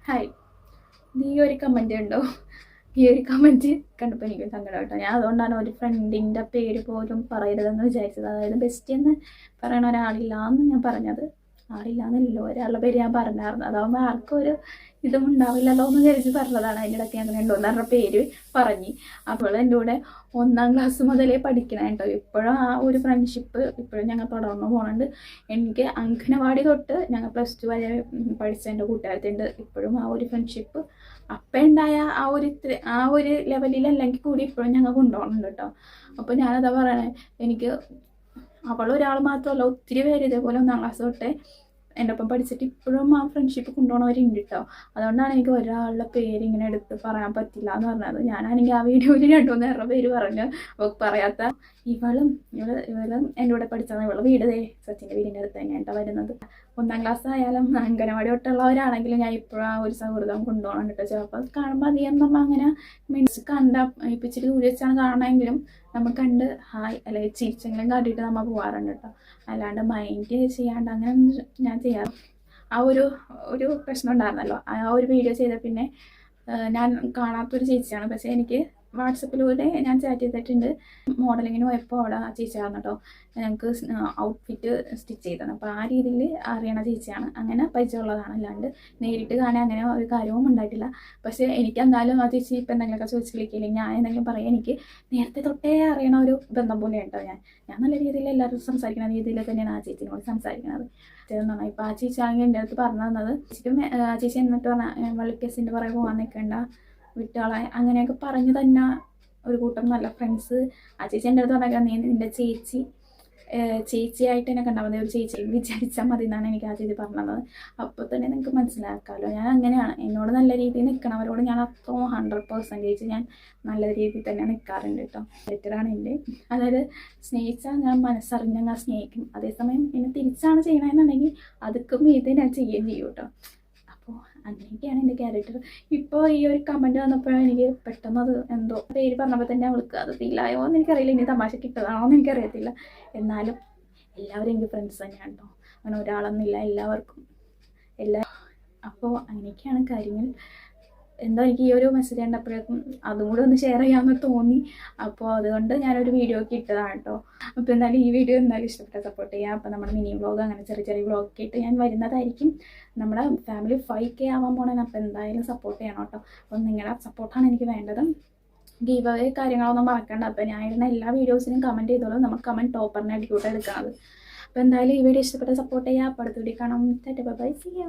Hi, നീ ഒരു comment ഉണ്ടോ? ഈ ഒരു കമൻറ്റ് കണ്ടപ്പോൾ എനിക്ക് സങ്കടം കേട്ടോ. ഞാൻ അതുകൊണ്ടാണ് ഒരു ഫ്രണ്ടിൻ്റെ പേര് പോലും പറയരുതെന്ന് വിചാരിച്ചത്. അതായത് ബെസ്റ്റ് എന്ന് പറയണ ഒരാളില്ല എന്ന് ഞാൻ പറഞ്ഞത്. ആളില്ല എന്നല്ലോ, ഒരാളുടെ പേര് ഞാൻ പറഞ്ഞായിരുന്നു. അതാകുമ്പോൾ ആർക്കും ഒരു ഇതും ഉണ്ടാവില്ലല്ലോ എന്ന് വിചാരിച്ച് പറഞ്ഞതാണ്. അതിൻ്റെ ഇടയ്ക്ക് ഞാൻ രണ്ടോന്നര പേര് പറഞ്ഞ്. അപ്പോൾ എൻ്റെ കൂടെ 1ാം ക്ലാസ് മുതലേ പഠിക്കണം കേട്ടോ. ഇപ്പോഴും ആ ഒരു ഫ്രണ്ട്ഷിപ്പ് ഇപ്പോഴും ഞങ്ങൾ തുടർന്ന് പോകുന്നുണ്ട്. എനിക്ക് അംഗനവാടി തൊട്ട് ഞങ്ങൾ +2 വരെ പഠിച്ച എൻ്റെ കൂട്ടുകാരത്തിയുണ്ട്. ഇപ്പോഴും ആ ഒരു ഫ്രണ്ട്ഷിപ്പ് അപ്പം ഉണ്ടായ ആ ഒരു ലെവലിലല്ലെങ്കിൽ കൂടി ഇപ്പോഴും ഞങ്ങൾ കൊണ്ടുപോകുന്നുണ്ട് കേട്ടോ. അപ്പോൾ ഞാനതാ പറയണേ, എനിക്ക് അവളൊരാൾ മാത്രമല്ല, ഒത്തിരി പേര് ഇതേപോലെ 1ാം ക്ലാസ് തൊട്ടേ എൻ്റെ ഒപ്പം പഠിച്ചിട്ട് ഇപ്പോഴും ആ ഫ്രണ്ട്ഷിപ്പ് കൊണ്ടുപോകണവരുണ്ട് കേട്ടോ. അതുകൊണ്ടാണ് എനിക്ക് ഒരാളുടെ പേര് ഇങ്ങനെ എടുത്ത് പറയാൻ പറ്റില്ല എന്ന് പറഞ്ഞത്. ഞാനാണെങ്കിൽ ആ വീഡിയോയിൽ 2-3 പേര് പറഞ്ഞു. അപ്പോൾ പറയാത്ത ഇവളും എൻ്റെ കൂടെ പഠിച്ചാൽ ഇവളെ വീട് സച്ചിൻ്റെ വീടിൻ്റെ അടുത്ത് തന്നെയാണ് കേട്ടോ വരുന്നത്. 1ാം ക്ലാസ് ആയാലും അംഗനവാടി തൊട്ടുള്ളവരാണെങ്കിലും ഞാൻ ഇപ്പോഴും ആ ഒരു സൗഹൃദം കൊണ്ടുപോകണം കേട്ടോ. ചിലപ്പോൾ കാണുമ്പോൾ അധികം നമ്മൾ അങ്ങനെ മീൻസ് ഇപ്പിച്ചിട്ട് ദൂരെ വെച്ചാണ് കാണണമെങ്കിലും നമ്മൾ കണ്ട് ഹായ് അല്ലെങ്കിൽ ചിരിച്ചെങ്കിലും കാട്ടിയിട്ട് നമ്മൾ പോകാറുണ്ട് കേട്ടോ. അല്ലാണ്ട് മൈൻഡ് ചെയ്യാണ്ട് അങ്ങനെ ഞാൻ ചെയ്യാറ്. ആ ഒരു പ്രശ്നം ഉണ്ടായിരുന്നല്ലോ, ആ ഒരു വീഡിയോ ചെയ്ത പിന്നെ ഞാൻ കാണാത്തൊരു ചേച്ചിയാണ്. പക്ഷേ എനിക്ക് വാട്സപ്പിലൂടെ ഞാൻ ചാറ്റ് ചെയ്തിട്ടുണ്ട്. മോഡലിങ്ങിന് പോയപ്പോൾ അവിടെ ആ ചേച്ചിയായിരുന്നു കേട്ടോ ഞങ്ങൾക്ക് ഔട്ട്ഫിറ്റ് സ്റ്റിച്ച് ചെയ്തത്. അപ്പോൾ ആ രീതിയിൽ അറിയണ ചേച്ചിയാണ്, അങ്ങനെ പരിചയമുള്ളതാണ്. അല്ലാണ്ട് നേരിട്ട് കാണാൻ അങ്ങനെ ഒരു കാര്യവും ഉണ്ടായിട്ടില്ല. പക്ഷേ എനിക്ക് എന്തായാലും ആ ചേച്ചി ഇപ്പം എന്തെങ്കിലുമൊക്കെ ചോദിച്ച് വിളിക്കില്ലെങ്കിൽ ഞാൻ എന്തെങ്കിലും പറയാം. എനിക്ക് നേരത്തെ തൊട്ടേ അറിയണ ഒരു ബന്ധം പോലെ കേട്ടോ. ഞാൻ നല്ല രീതിയിൽ എല്ലാവരും സംസാരിക്കുന്ന രീതിയിൽ തന്നെയാണ് ആ ചേച്ചിനോട് സംസാരിക്കുന്നത്. പറഞ്ഞാൽ ഇപ്പോൾ ആ ചേച്ചി ആണെങ്കിൽ എൻ്റെ അടുത്ത് പറഞ്ഞു തന്നത്, ചേച്ചി എന്നിട്ട് പറഞ്ഞാൽ വള്ളിക്കേസിൻ്റെ പുറകെ പോകാൻ നിൽക്കേണ്ട, വിട്ടാളെ അങ്ങനെയൊക്കെ പറഞ്ഞു തന്നെ ഒരു കൂട്ടം നല്ല ഫ്രണ്ട്സ്. ആ ചേച്ചി എൻ്റെ അടുത്ത് പറഞ്ഞാൽ നീ നിൻ്റെ ചേച്ചിയായിട്ട് എന്നെ കണ്ടാൽ മതി, ഒരു ചേച്ചി വിചാരിച്ചാൽ മതി എന്നാണ് എനിക്ക് ആ ചേച്ചി പറഞ്ഞത്. അപ്പോൾ തന്നെ നിങ്ങൾക്ക് മനസ്സിലാക്കാമല്ലോ ഞാൻ അങ്ങനെയാണ്. എന്നോട് നല്ല രീതിയിൽ നിൽക്കണവരോട് ഞാൻ അത്രയും 100% ഞാൻ നല്ല രീതിയിൽ തന്നെ നിൽക്കാറുണ്ട് കേട്ടോ. ലെറ്ററാണ് എൻ്റെ. അതായത് സ്നേഹിച്ചാൽ ഞാൻ മനസ്സറിഞ്ഞ് ഞാൻ സ്നേഹിക്കും. അതേസമയം എന്നെ തിരിച്ചാണ് ചെയ്യണമെന്നുണ്ടെങ്കിൽ അതൊക്കെ മീതെ ഞാൻ ചെയ്യുകയും ചെയ്യും കേട്ടോ. അപ്പോൾ അങ്ങനെയൊക്കെയാണ് എൻ്റെ ക്യാരക്ടർ. ഇപ്പോൾ ഈ ഒരു കമൻറ്റ് വന്നപ്പോഴാണ് എനിക്ക് പെട്ടെന്ന് അത് എന്തോ പേര് പറഞ്ഞപ്പോൾ തന്നെ അവൾക്ക് അത് ഫീലായോ എന്ന് എനിക്കറിയില്ല. ഇനി തമാശ കിട്ടതാണോ എന്ന് എനിക്കറിയത്തില്ല. എന്നാലും എല്ലാവരും എനിക്ക് ഫ്രണ്ട്സ് തന്നെയാണ് കേട്ടോ. അങ്ങനെ ഒരാളൊന്നുമില്ല, എല്ലാവർക്കും അപ്പോൾ അങ്ങനെയൊക്കെയാണ് കാര്യങ്ങൾ. എന്തോ എനിക്ക് ഈ ഒരു മെസ്സേജ് കണ്ടപ്പോഴേക്കും അതും കൂടെ ഒന്ന് ഷെയർ ചെയ്യാമെന്ന് തോന്നി. അപ്പോൾ അതുകൊണ്ട് ഞാനൊരു വീഡിയോ ഒക്കെ ഇട്ടതാണ് കേട്ടോ. അപ്പോൾ എന്തായാലും ഈ വീഡിയോ എന്തായാലും ഇഷ്ടപ്പെട്ട സപ്പോർട്ട് ചെയ്യാം. അപ്പോൾ നമ്മുടെ മിനി വ്ളോഗ് അങ്ങനെ ചെറിയ വ്ളോഗൊക്കെ ഇട്ട് ഞാൻ വരുന്നതായിരിക്കും. നമ്മുടെ ഫാമിലി 5K ആവാൻ പോകണേ. അപ്പോൾ എന്തായാലും സപ്പോർട്ട് ചെയ്യണം കേട്ടോ. അപ്പം നിങ്ങളുടെ സപ്പോർട്ടാണ് എനിക്ക് വേണ്ടത്. ഗീവ് അവേ കാര്യങ്ങളൊന്നും മറക്കണ്ട. അപ്പോൾ ഞാൻ ഇടുന്ന എല്ലാ വീഡിയോസിനും കമൻറ്റ് ചെയ്തോളൂ. നമുക്ക് കമൻറ്റ് ടോപ്പറിനെ അടിക്കൂട്ട് എടുക്കുന്നത്. അപ്പോൾ എന്തായാലും ഈ വീഡിയോ ഇഷ്ടപ്പെട്ട സപ്പോർട്ട് ചെയ്യാം. അപ്പോൾ അടുത്ത വീഡിയോ കാണാം. Bye, see U.